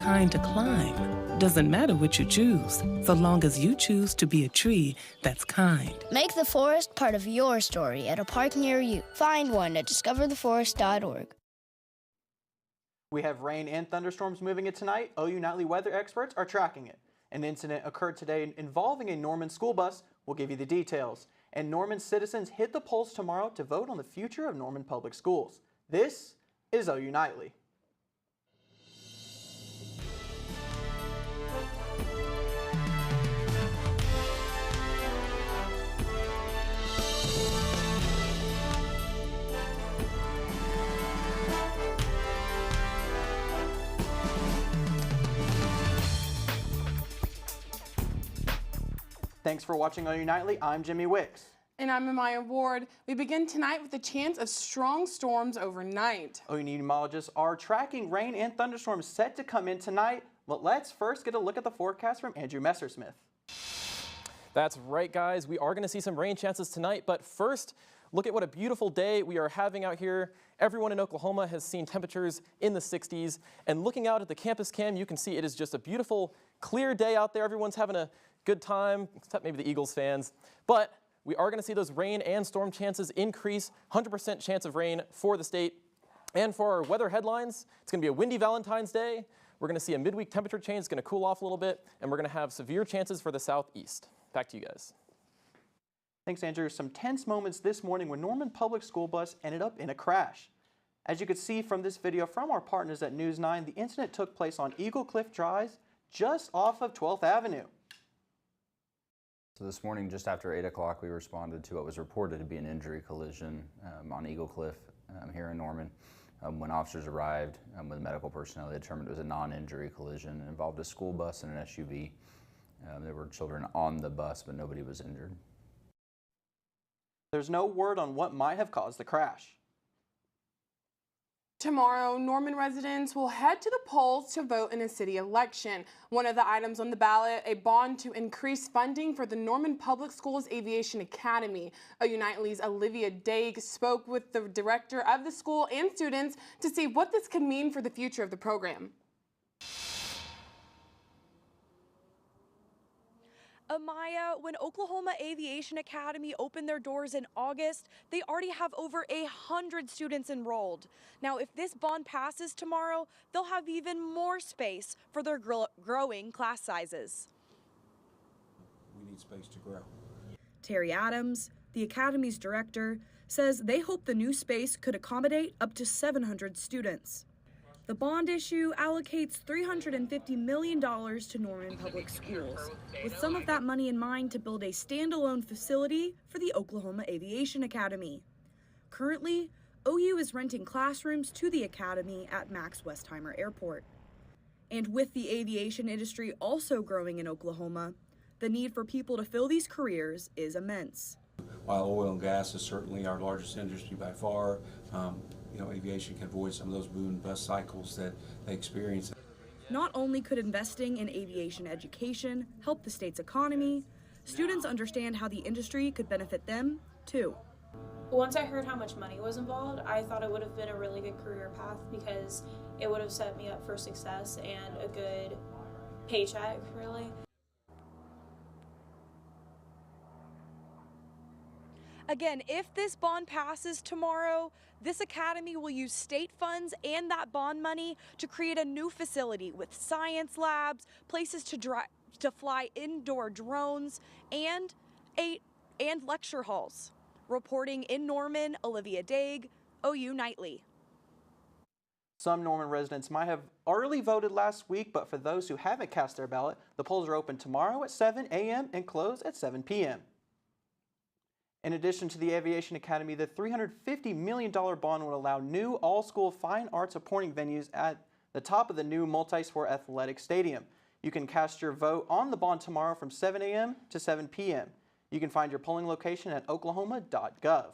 Kind to climb. Doesn't matter what you choose, so long as you choose to be a tree that's kind. Make the forest part of your story at a park near you. Find one at discovertheforest.org. We have rain and thunderstorms moving it tonight. OU Nightly weather experts are tracking it. An incident occurred today involving a Norman school bus. We'll give you the details. And Norman citizens hit the polls tomorrow to vote on the future of Norman Public Schools. This is OU Nightly. Thanks for watching OU Nightly. I'm Jimmy Wicks. And I'm Amaya Ward. We begin tonight with a chance of strong storms overnight. OU meteorologists are tracking rain and thunderstorms set to come in tonight. But let's first get a look at the forecast from Andrew Messersmith. That's right, guys. We are going to see some rain chances tonight. But first, look at what a beautiful day we are having out here. Everyone in Oklahoma has seen temperatures in the 60s. And looking out at the campus cam, you can see it is just a beautiful, clear day out there. Everyone's having a good time, except maybe the Eagles fans. But we are going to see those rain and storm chances increase. 100% chance of rain for the state. And for our weather headlines, it's going to be a windy Valentine's Day. We're going to see a midweek temperature change. It's going to cool off a little bit. And we're going to have severe chances for the southeast. Back to you guys. Thanks, Andrew. Some tense moments this morning when Norman Public School bus ended up in a crash. As you could see from this video from our partners at News 9, the incident took place on Eagle Cliff Drive, just off of 12th Avenue. So this morning, just after 8 o'clock, we responded to what was reported to be an injury collision on Eagle Cliff here in Norman. When officers arrived with medical personnel, they determined it was a non-injury collision. It involved a school bus and an SUV. There were children on the bus, but nobody was injured. There's no word on what might have caused the crash. Tomorrow, Norman residents will head to the polls to vote in a city election. One of the items on the ballot, a bond to increase funding for the Norman Public Schools Aviation Academy. OU Nightly's Olivia Daig spoke with the director of the school and students to see what this could mean for the future of the program. Amaya, when Oklahoma Aviation Academy opened their doors in August, they already have over 100 students enrolled. Now, if this bond passes tomorrow, they'll have even more space for their growing class sizes. We need space to grow. Terry Adams, the Academy's director, says they hope the new space could accommodate up to 700 students. The bond issue allocates $350 million to Norman Public Schools, with some of that money in mind to build a standalone facility for the Oklahoma Aviation Academy. Currently, OU is renting classrooms to the Academy at Max Westheimer Airport. And with the aviation industry also growing in Oklahoma, the need for people to fill these careers is immense. While oil and gas is certainly our largest industry by far, aviation can avoid some of those boom and bust cycles that they experience. Not only could investing in aviation education help the state's economy, students understand how the industry could benefit them, too. Once I heard how much money was involved, I thought it would have been a really good career path because it would have set me up for success and a good paycheck, really. Again, if this bond passes tomorrow, this academy will use state funds and that bond money to create a new facility with science labs, places to fly indoor drones, and lecture halls. Reporting in Norman, Olivia Daig, OU Nightly. Some Norman residents might have early voted last week, but for those who haven't cast their ballot, the polls are open tomorrow at 7 a.m. and close at 7 p.m. In addition to the Aviation Academy, the $350 million bond would allow new all-school fine arts supporting venues at the top of the new multi-sport athletic stadium. You can cast your vote on the bond tomorrow from 7 a.m. to 7 p.m. You can find your polling location at oklahoma.gov.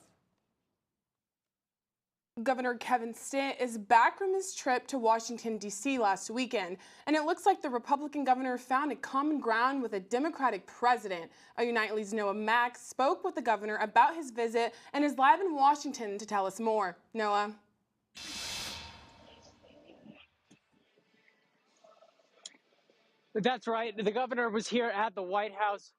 Governor Kevin Stitt is back from his trip to Washington, D.C. last weekend, and it looks like the Republican governor found a common ground with a Democratic president. OU Nightly's Noah Max spoke with the governor about his visit and is live in Washington to tell us more. Noah. That's right. The governor was here at the White House.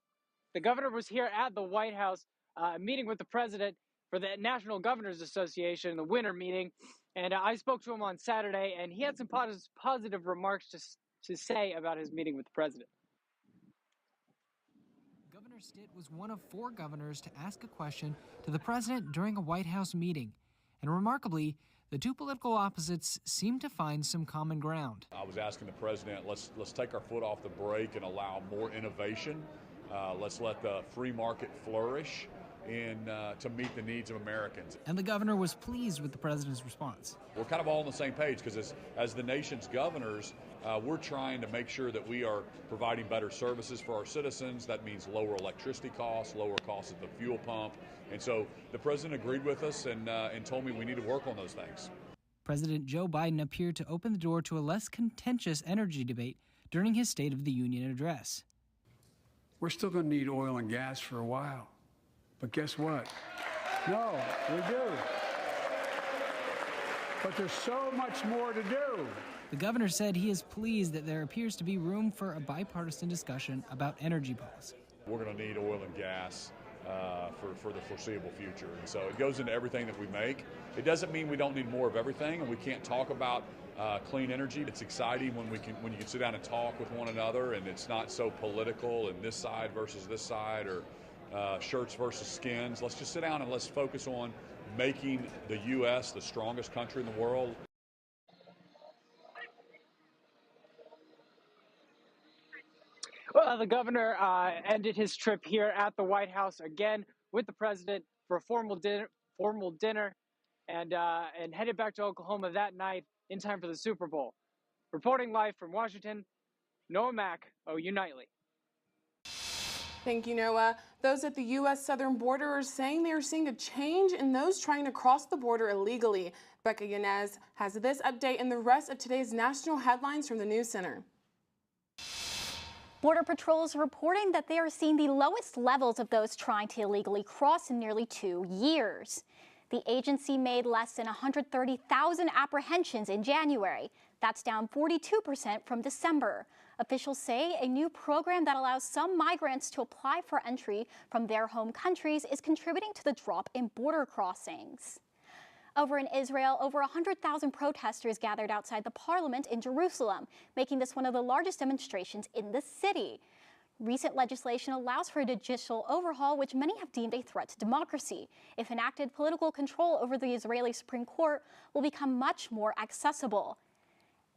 Meeting with the president for the National Governors Association, the winter meeting. And I spoke to him on Saturday, and he had some positive remarks to say about his meeting with the president. Governor Stitt was one of 4 governors to ask a question to the president during a White House meeting. And remarkably, the two political opposites seemed to find some common ground. I was asking the president, let's take our foot off the brake and allow more innovation. Let's let the free market flourish to meet the needs of Americans. And the governor was pleased with the president's response. We're kind of all on the same page because as the nation's governors, we're trying to make sure that we are providing better services for our citizens. That means lower electricity costs, lower costs at the fuel pump. And so the president agreed with us and told me we need to work on those things. President Joe Biden appeared to open the door to a less contentious energy debate during his State of the Union address. We're still going to need oil and gas for a while. But guess what? No, we do. But there's so much more to do. The governor said he is pleased that there appears to be room for a bipartisan discussion about energy policy. We're going to need oil and gas for the foreseeable future. And so it goes into everything that we make. It doesn't mean we don't need more of everything, and we can't talk about clean energy. It's exciting when you can sit down and talk with one another, and it's not so political and this side versus this side or shirts versus skins. Let's just sit down and let's focus on making the U.S. the strongest country in the world. Well, the governor ended his trip here at the White House again with the president for a formal dinner, and headed back to Oklahoma that night in time for the Super Bowl. Reporting live from Washington, Noah Mack, OU Nightly. Thank you, Noah. Those at the U.S. southern border are saying they are seeing a change in those trying to cross the border illegally. Becca Yanez has this update and the rest of today's national headlines from the News Center. Border Patrol is reporting that they are seeing the lowest levels of those trying to illegally cross in nearly 2 years. The agency made less than 130,000 apprehensions in January. That's down 42% from December. Officials say a new program that allows some migrants to apply for entry from their home countries is contributing to the drop in border crossings. Over in Israel, over 100,000 protesters gathered outside the parliament in Jerusalem, making this one of the largest demonstrations in the city. Recent legislation allows for a judicial overhaul, which many have deemed a threat to democracy. If enacted, political control over the Israeli Supreme Court will become much more accessible.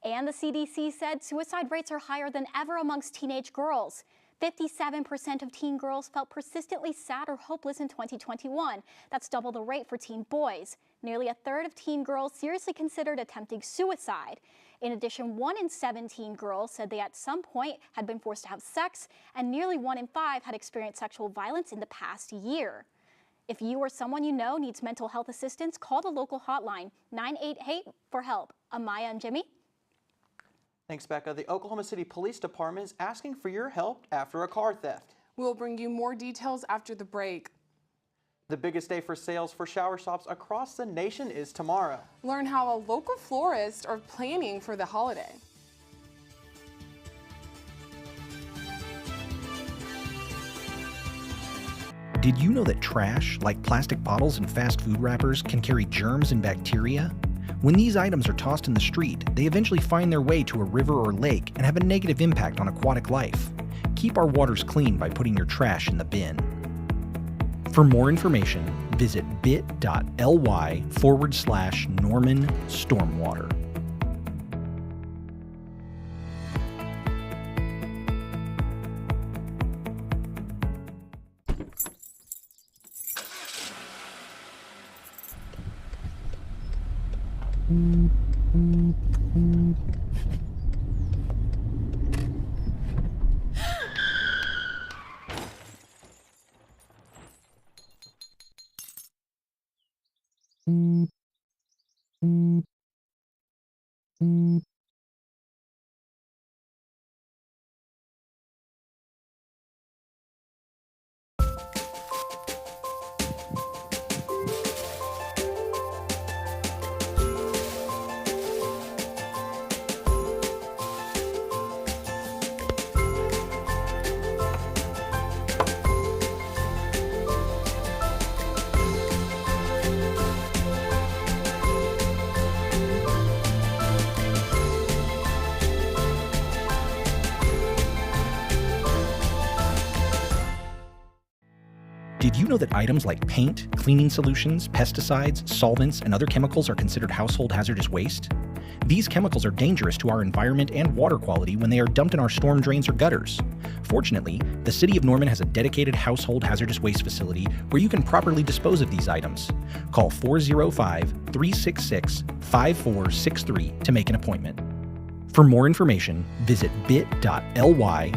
And the CDC said suicide rates are higher than ever amongst teenage girls. 57% of teen girls felt persistently sad or hopeless in 2021. That's double the rate for teen boys. Nearly a third of teen girls seriously considered attempting suicide. In addition, 1 in 17 girls said they at some point had been forced to have sex, and nearly 1 in 5 had experienced sexual violence in the past year. If you or someone you know needs mental health assistance, call the local hotline, 988 for help. Amaya and Jimmy. Thanks, Becca. The Oklahoma City Police Department is asking for your help after a car theft. We'll bring you more details after the break. The biggest day for sales for shower shops across the nation is tomorrow. Learn how a local florist are planning for the holiday. Did you know that trash, like plastic bottles and fast food wrappers, can carry germs and bacteria? When these items are tossed in the street, they eventually find their way to a river or lake and have a negative impact on aquatic life. Keep our waters clean by putting your trash in the bin. For more information, visit bit.ly/Norman Stormwater. Did you know that items like paint, cleaning solutions, pesticides, solvents, and other chemicals are considered household hazardous waste? These chemicals are dangerous to our environment and water quality when they are dumped in our storm drains or gutters. Fortunately, the City of Norman has a dedicated household hazardous waste facility where you can properly dispose of these items. Call 405-366-5463 to make an appointment. For more information, visit bit.ly/Norman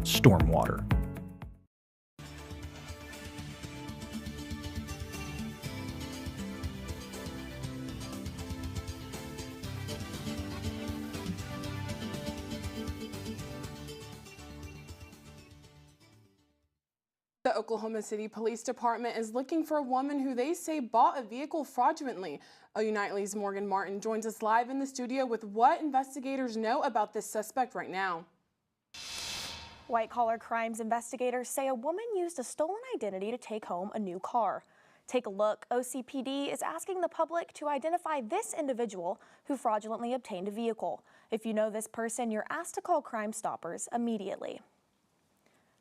Stormwater. The Oklahoma City Police Department is looking for a woman who they say bought a vehicle fraudulently. Unitely's Morgan Martin joins us live in the studio with what investigators know about this suspect right now. White-collar crimes investigators say a woman used a stolen identity to take home a new car. Take a look. OCPD is asking the public to identify this individual who fraudulently obtained a vehicle. If you know this person, you're asked to call Crime Stoppers immediately.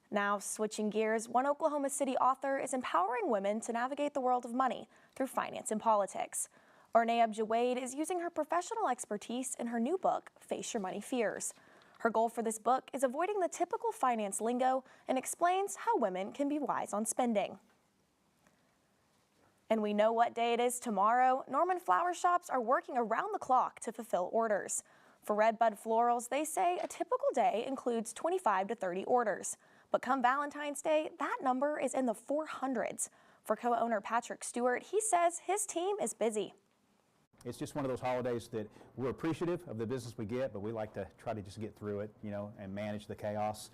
Now, switching gears, one Oklahoma City author is empowering women to navigate the world of money through finance and politics. Ornea Jawade is using her professional expertise in her new book, Face Your Money Fears. Her goal for this book is avoiding the typical finance lingo and explains how women can be wise on spending. And we know what day it is tomorrow. Norman flower shops are working around the clock to fulfill orders. For Redbud Florals, they say a typical day includes 25 to 30 orders. But come Valentine's Day, that number is in the 400s. For co-owner Patrick Stewart, he says his team is busy. It's just one of those holidays that we're appreciative of the business we get, but we like to try to just get through it, and manage the chaos.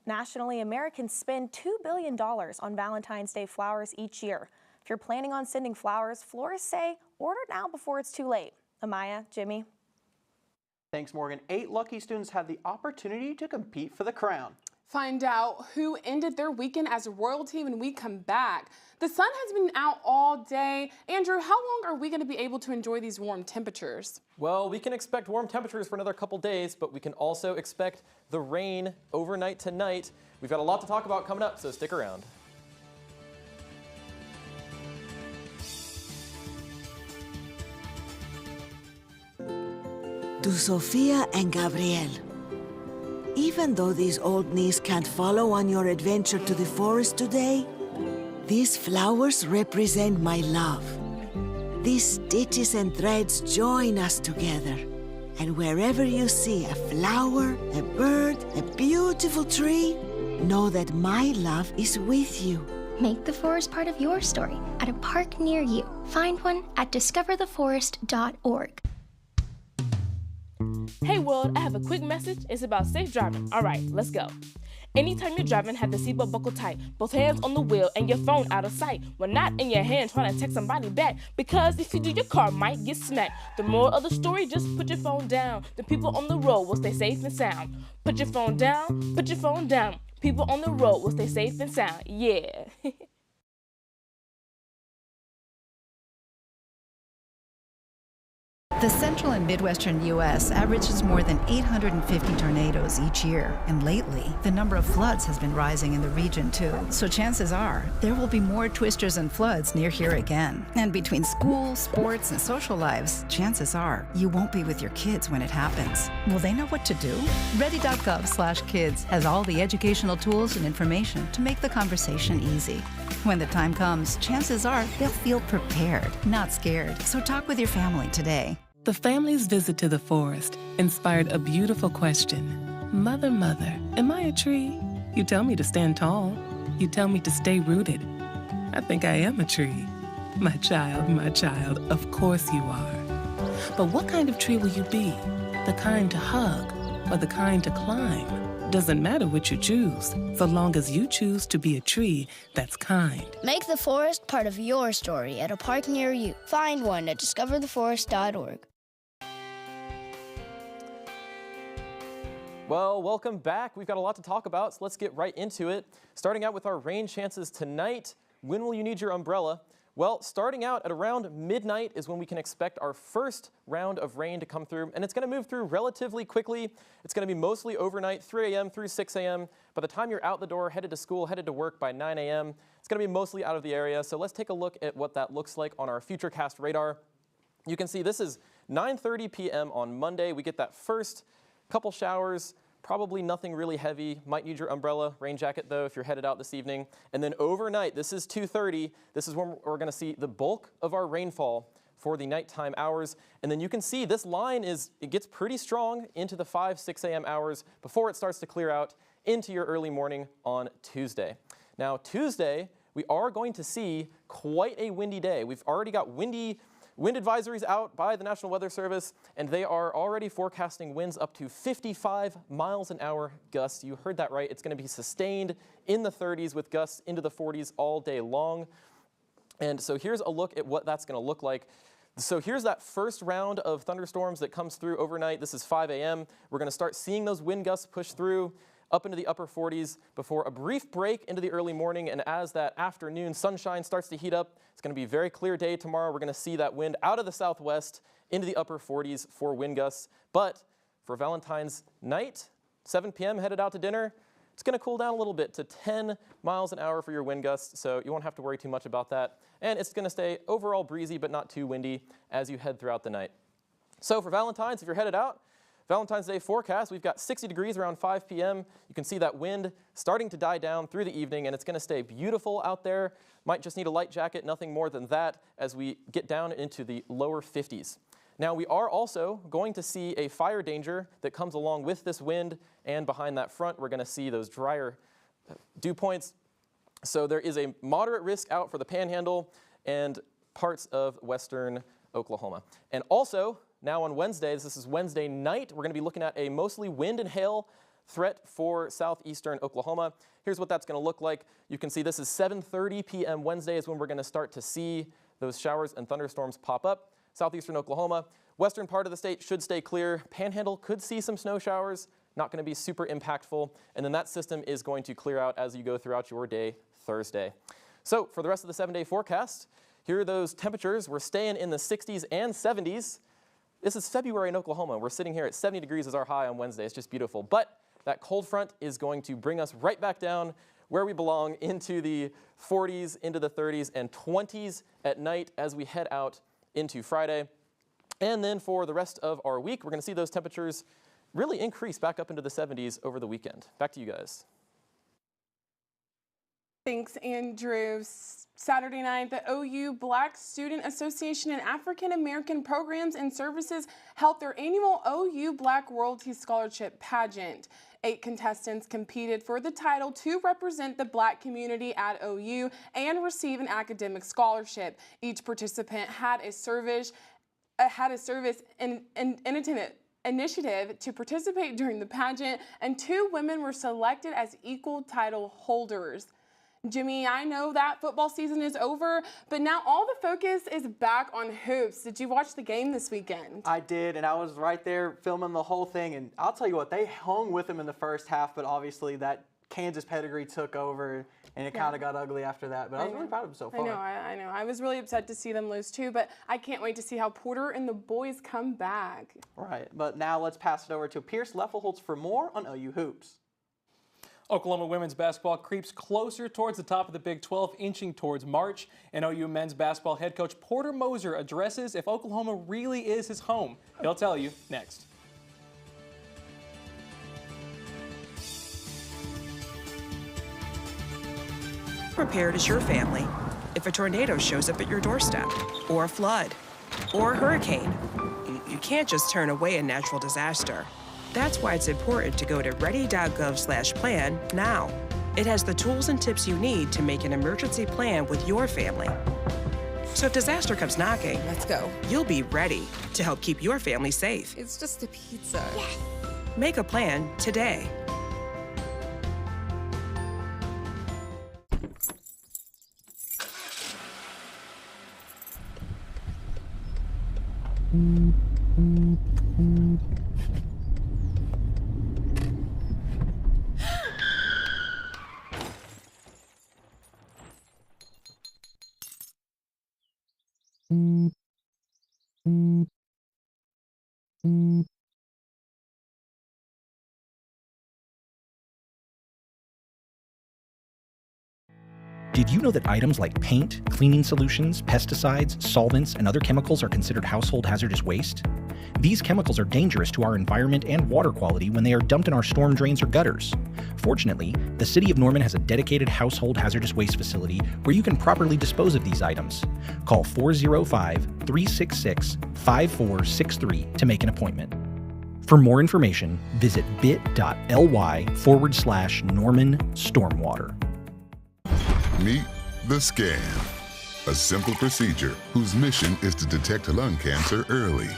Nationally, Americans spend $2 billion on Valentine's Day flowers each year. If you're planning on sending flowers, florists say order now before it's too late. Amaya, Jimmy. Thanks, Morgan. 8 lucky students had the opportunity to compete for the crown. Find out who ended their weekend as royalty when we come back. The sun has been out all day. Andrew, how long are we going to be able to enjoy these warm temperatures? Well, we can expect warm temperatures for another couple days, but we can also expect the rain overnight tonight. We've got a lot to talk about coming up, so stick around. To Sofia and Gabriel. Even though these old knees can't follow on your adventure to the forest today, these flowers represent my love. These stitches and threads join us together. And wherever you see a flower, a bird, a beautiful tree, know that my love is with you. Make the forest part of your story at a park near you. Find one at discovertheforest.org. Hey world, I have a quick message. It's about safe driving. All right, let's go. Anytime you're driving, have the seatbelt buckled tight. Both hands on the wheel and your phone out of sight. When not in your hand trying to text somebody back. Because if you do, your car might get smacked. The moral of the story, just put your phone down. The people on the road will stay safe and sound. Put your phone down, put your phone down. People on the road will stay safe and sound. Yeah. The central and midwestern U.S. averages more than 850 tornadoes each year, and lately, the number of floods has been rising in the region too. So chances are, there will be more twisters and floods near here again. And between school, sports, and social lives, chances are, you won't be with your kids when it happens. Will they know what to do? Ready.gov/kids has all the educational tools and information to make the conversation easy. When the time comes, chances are they'll feel prepared, not scared. So talk with your family today. The family's visit to the forest inspired a beautiful question. Mother, mother, am I a tree? You tell me to stand tall. You tell me to stay rooted. I think I am a tree. My child, of course you are. But what kind of tree will you be? The kind to hug or the kind to climb? Doesn't matter what you choose, so long as you choose to be a tree that's kind. Make the forest part of your story at a park near you. Find one at discovertheforest.org. Well, welcome back. We've got a lot to talk about, so let's get right into it. Starting out with our rain chances tonight. When will you need your umbrella? Well, starting out at around midnight is when we can expect our first round of rain to come through, and it's going to move through relatively quickly. It's going to be mostly overnight, 3 a.m. through 6 a.m. By the time you're out the door, headed to school, headed to work by 9 a.m., it's going to be mostly out of the area. So let's take a look at what that looks like on our Futurecast radar. You can see this is 9:30 p.m. on Monday. We get that first couple showers. Probably nothing really heavy. Might need your umbrella, rain jacket though if you're headed out this evening. And then overnight, this is 2:30. This is when we're going to see the bulk of our rainfall for the nighttime hours. And then you can see this line it gets pretty strong into the 5, 6 a.m. hours before it starts to clear out into your early morning on Tuesday. Now Tuesday, we are going to see quite a windy day. We've already got wind advisories out by the National Weather Service, and they are already forecasting winds up to 55 miles an hour gusts. You heard that right. It's going to be sustained in the 30s with gusts into the 40s all day long. And so here's a look at what that's going to look like. So here's that first round of thunderstorms that comes through overnight. This is 5 a.m. We're going to start seeing those wind gusts push through up into the upper 40s before a brief break into the early morning. And as that afternoon sunshine starts to heat up, it's going to be a very clear day tomorrow. We're going to see that wind out of the southwest into the upper 40s for wind gusts. But for Valentine's night, 7 p.m. headed out to dinner, it's going to cool down a little bit to 10 miles an hour for your wind gusts. So you won't have to worry too much about that. And it's going to stay overall breezy but not too windy as you head throughout the night. So for Valentine's, if you're headed out, Valentine's Day forecast, we've got 60 degrees around 5 p.m. You can see that wind starting to die down through the evening, and it's going to stay beautiful out there. Might just need a light jacket, nothing more than that, as we get down into the lower 50s. Now, we are also going to see a fire danger that comes along with this wind, and behind that front, we're going to see those drier dew points. So there is a moderate risk out for the Panhandle and parts of western Oklahoma. And also, now on Wednesday, this is Wednesday night, we're going to be looking at a mostly wind and hail threat for southeastern Oklahoma. Here's what that's going to look like. You can see this is 7:30 p.m. Wednesday is when we're going to start to see those showers and thunderstorms pop up. Southeastern Oklahoma, western part of the state should stay clear. Panhandle could see some snow showers, not going to be super impactful. And then that system is going to clear out as you go throughout your day Thursday. So for the rest of the 7-day forecast, here are those temperatures. We're staying in the 60s and 70s. This is February in Oklahoma. We're sitting here at 70 degrees as our high on Wednesday. It's just beautiful. But that cold front is going to bring us right back down where we belong into the 40s, into the 30s, and 20s at night as we head out into Friday. And then for the rest of our week, we're going to see those temperatures really increase back up into the 70s over the weekend. Back to you guys. Thanks, Andrew. Saturday night, the OU Black Student Association and African American Programs and Services held their annual OU Black Royalty Scholarship pageant. 8 contestants competed for the title to represent the Black community at OU and receive an academic scholarship. Each participant had a service initiative to participate during the pageant, and 2 women were selected as equal title holders. Jimmy, I know that football season is over, but now all the focus is back on hoops. Did you watch the game this weekend? I did, and I was right there filming the whole thing, and I'll tell you what, they hung with them in the first half, but obviously that Kansas pedigree took over, and it kind of got ugly after that, but I was really proud of them so far. I know. I was really upset to see them lose too, but I can't wait to see how Porter and the boys come back. Right, but now let's pass it over to Pierce Leffelholtz for more on OU Hoops. Oklahoma women's basketball creeps closer towards the top of the Big 12, inching towards March. And OU men's basketball head coach Porter Moser addresses if Oklahoma really is his home. He'll tell you next. Prepared as your family if a tornado shows up at your doorstep, or a flood, or a hurricane. You can't just turn away a natural disaster. That's why it's important to go to ready.gov/plan now. It has the tools and tips you need to make an emergency plan with your family. So if disaster comes knocking, let's go. You'll be ready to help keep your family safe. It's just a pizza. Yes. Make a plan today. Did you know that items like paint, cleaning solutions, pesticides, solvents, and other chemicals are considered household hazardous waste? These chemicals are dangerous to our environment and water quality when they are dumped in our storm drains or gutters. Fortunately, the City of Norman has a dedicated household hazardous waste facility where you can properly dispose of these items. Call 405-366-5463 to make an appointment. For more information, visit bit.ly/Norman Stormwater. Meet the Scan, a simple procedure whose mission is to detect lung cancer early.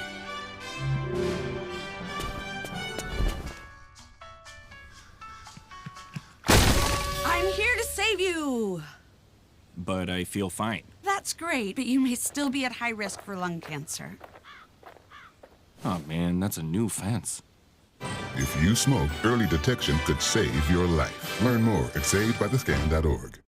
I'm here to save you! But I feel fine. That's great, but you may still be at high risk for lung cancer. Oh man, that's a new fence. If you smoke, early detection could save your life. Learn more at savedbythescan.org.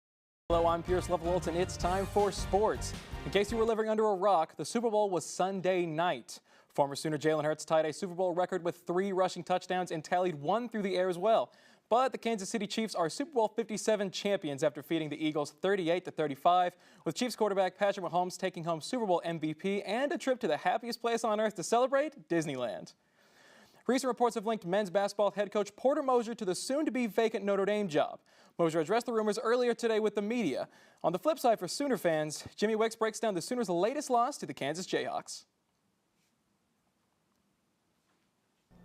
Hello, I'm Pierce Levelwolf, and it's time for sports. In case you were living under a rock, the Super Bowl was Sunday night. Former Sooner Jalen Hurts tied a Super Bowl record with 3 rushing touchdowns and tallied 1 through the air as well. But the Kansas City Chiefs are Super Bowl 57 champions after defeating the Eagles 38-35, with Chiefs quarterback Patrick Mahomes taking home Super Bowl MVP and a trip to the happiest place on earth to celebrate, Disneyland. Recent reports have linked men's basketball head coach Porter Moser to the soon-to-be vacant Notre Dame job. Moser addressed the rumors earlier today with the media. On the flip side for Sooner fans, Jimmy Wicks breaks down the Sooners' latest loss to the Kansas Jayhawks.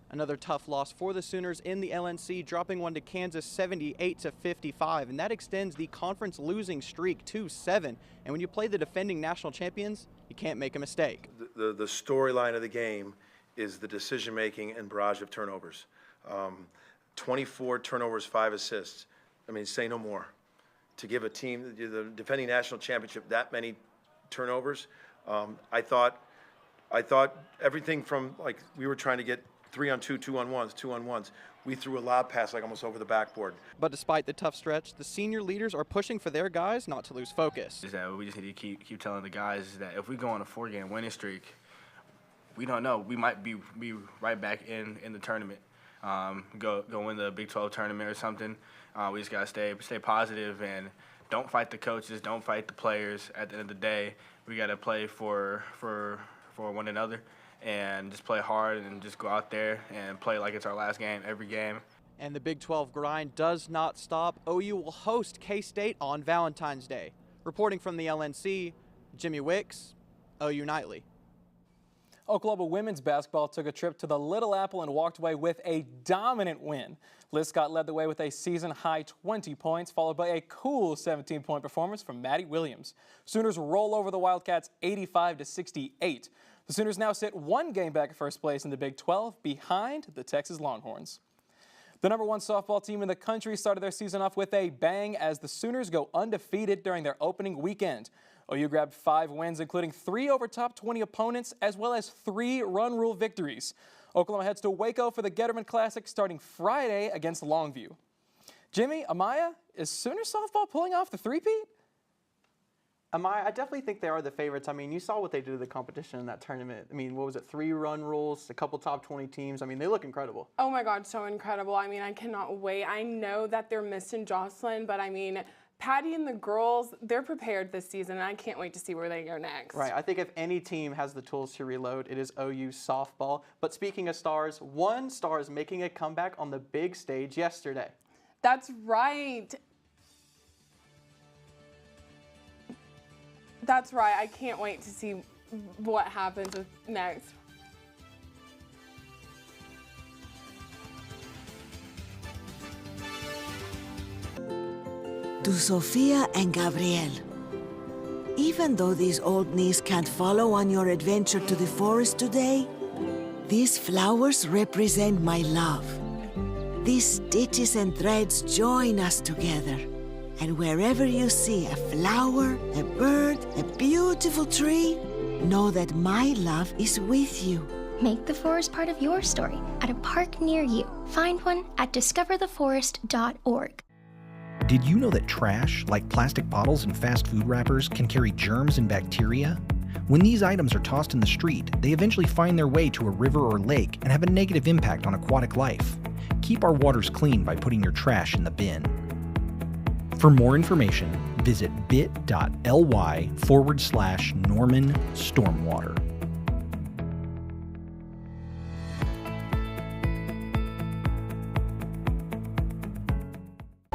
Another tough loss for the Sooners in the LNC, dropping one to Kansas 78-55, and that extends the conference losing streak to 7. And when you play the defending national champions, you can't make a mistake. The storyline of the game is the decision-making and barrage of turnovers. 24 turnovers, 5 assists. I mean, say no more. To give a team, the defending national championship, that many turnovers, I thought everything from, like, we were trying to get 3-on-2, 2-on-1s, 2-on-1s. We threw a lob pass like almost over the backboard. But despite the tough stretch, the senior leaders are pushing for their guys not to lose focus. Is that we just need to keep telling the guys that if we go on a 4-game winning streak, we don't know. We might be right back in the tournament. Go win the Big 12 tournament or something. We just gotta stay positive and don't fight the coaches, don't fight the players. At the end of the day, we gotta play for one another and just play hard and just go out there and play like it's our last game every game. And the Big 12 grind does not stop. OU will host K-State on Valentine's Day. Reporting from the LNC, Jimmy Wicks, OU Nightly. Oklahoma women's basketball took a trip to the Little Apple and walked away with a dominant win. Liz Scott led the way with a season-high 20 points, followed by a cool 17-point performance from Maddie Williams. Sooners roll over the Wildcats 85-68. The Sooners now sit 1 game back at first place in the Big 12, behind the Texas Longhorns. The #1 softball team in the country started their season off with a bang as the Sooners go undefeated during their opening weekend. OU grabbed 5 wins, including 3 over top 20 opponents, as well as 3 run rule victories. Oklahoma heads to Waco for the Getterman Classic starting Friday against Longview. Jimmy, Amaya, is Sooner softball pulling off the three-peat? Amaya, I definitely think they are the favorites. I mean, you saw what they did to the competition in that tournament. I mean, what was it, 3 run rules, a couple top 20 teams. I mean, they look incredible. Oh my God, so incredible. I mean, I cannot wait. I know that they're missing Jocelyn, but I mean, Patty and the girls, they're prepared this season, and I can't wait to see where they go next. Right. I think if any team has the tools to reload, it is OU softball. But speaking of stars, one star is making a comeback on the big stage yesterday. That's right. That's right. I can't wait to see what happens next. To Sofia and Gabriel. Even though these old knees can't follow on your adventure to the forest today, these flowers represent my love. These stitches and threads join us together. And wherever you see a flower, a bird, a beautiful tree, know that my love is with you. Make the forest part of your story at a park near you. Find one at discovertheforest.org. Did you know that trash, like plastic bottles and fast food wrappers, can carry germs and bacteria? When these items are tossed in the street, they eventually find their way to a river or lake and have a negative impact on aquatic life. Keep our waters clean by putting your trash in the bin. For more information, visit bit.ly/Norman Stormwater.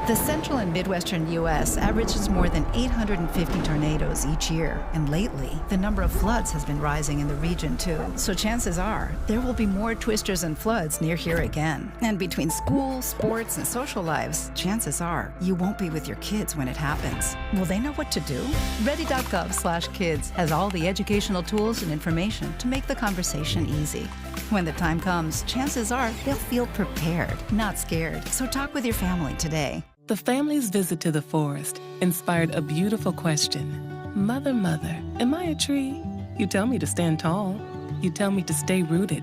The central and midwestern U.S. averages more than 850 tornadoes each year, and lately, the number of floods has been rising in the region too. So chances are, there will be more twisters and floods near here again. And between school, sports, and social lives, chances are, you won't be with your kids when it happens. Will they know what to do? Ready.gov/kids has all the educational tools and information to make the conversation easy. When the time comes, chances are they'll feel prepared, not scared. So talk with your family today. The family's visit to the forest inspired a beautiful question. Mother, mother, am I a tree? You tell me to stand tall. You tell me to stay rooted.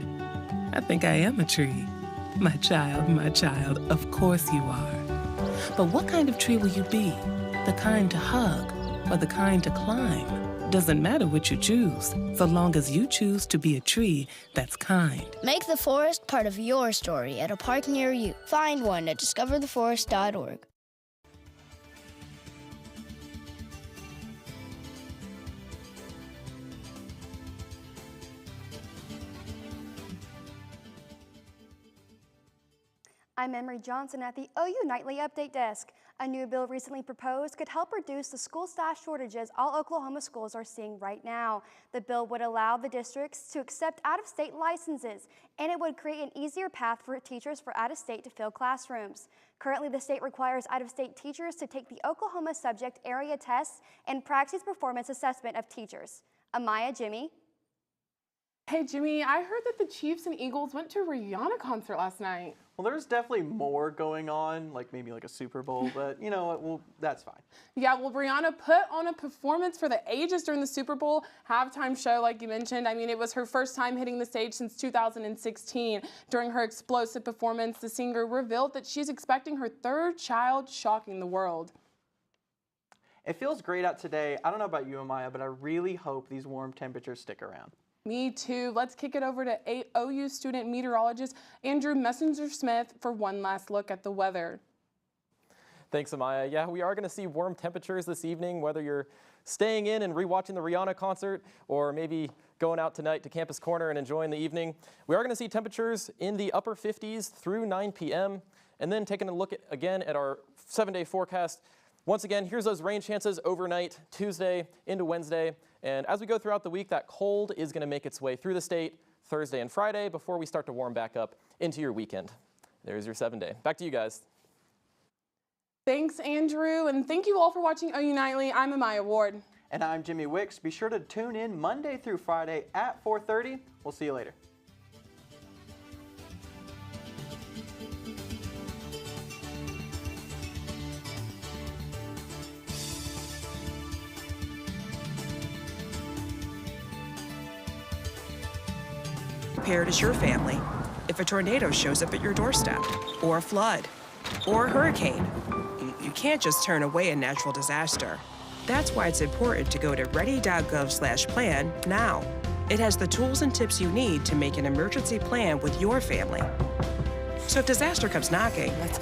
I think I am a tree. My child, of course you are. But what kind of tree will you be? The kind to hug or the kind to climb? Doesn't matter what you choose, so long as you choose to be a tree that's kind. Make the forest part of your story at a park near you. Find one at discovertheforest.org. I'm Emery Johnson at the OU Nightly Update Desk. A new bill recently proposed could help reduce the school staff shortages all Oklahoma schools are seeing right now. The bill would allow the districts to accept out-of-state licenses, and it would create an easier path for teachers for out-of-state to fill classrooms. Currently, the state requires out-of-state teachers to take the Oklahoma Subject Area Tests and practice performance assessment of teachers. Amaya, Jimmy. Hey Jimmy, I heard that the Chiefs and Eagles went to a Rihanna concert last night. Well, there's definitely more going on, like maybe like a Super Bowl, but you know what, well, that's fine. Yeah, well, Rihanna put on a performance for the ages during the Super Bowl halftime show, like you mentioned. I mean, it was her first time hitting the stage since 2016. During her explosive performance, the singer revealed that she's expecting her third child, shocking the world. It feels great out today. I don't know about you, Amaya, but I really hope these warm temperatures stick around. Me too. Let's kick it over to OU student meteorologist Andrew Messenger-Smith for one last look at the weather. Thanks, Amaya. Yeah, we are going to see warm temperatures this evening, whether you're staying in and rewatching the Rihanna concert or maybe going out tonight to Campus Corner and enjoying the evening. We are going to see temperatures in the upper 50s through 9 p.m. and then taking a look again at our 7-day forecast. Once again, here's those rain chances overnight, Tuesday into Wednesday. And as we go throughout the week, that cold is going to make its way through the state Thursday and Friday before we start to warm back up into your weekend. There's your 7-day. Back to you guys. Thanks, Andrew, and thank you all for watching OU Nightly. I'm Amaya Ward. And I'm Jimmy Wicks. Be sure to tune in Monday through Friday at 4:30. We'll see you later. Prepared as your family if a tornado shows up at your doorstep, or a flood, or a hurricane. You can't just turn away a natural disaster. That's why it's important to go to ready.gov/plan now. It has the tools and tips you need to make an emergency plan with your family. So if disaster comes knocking, let's go.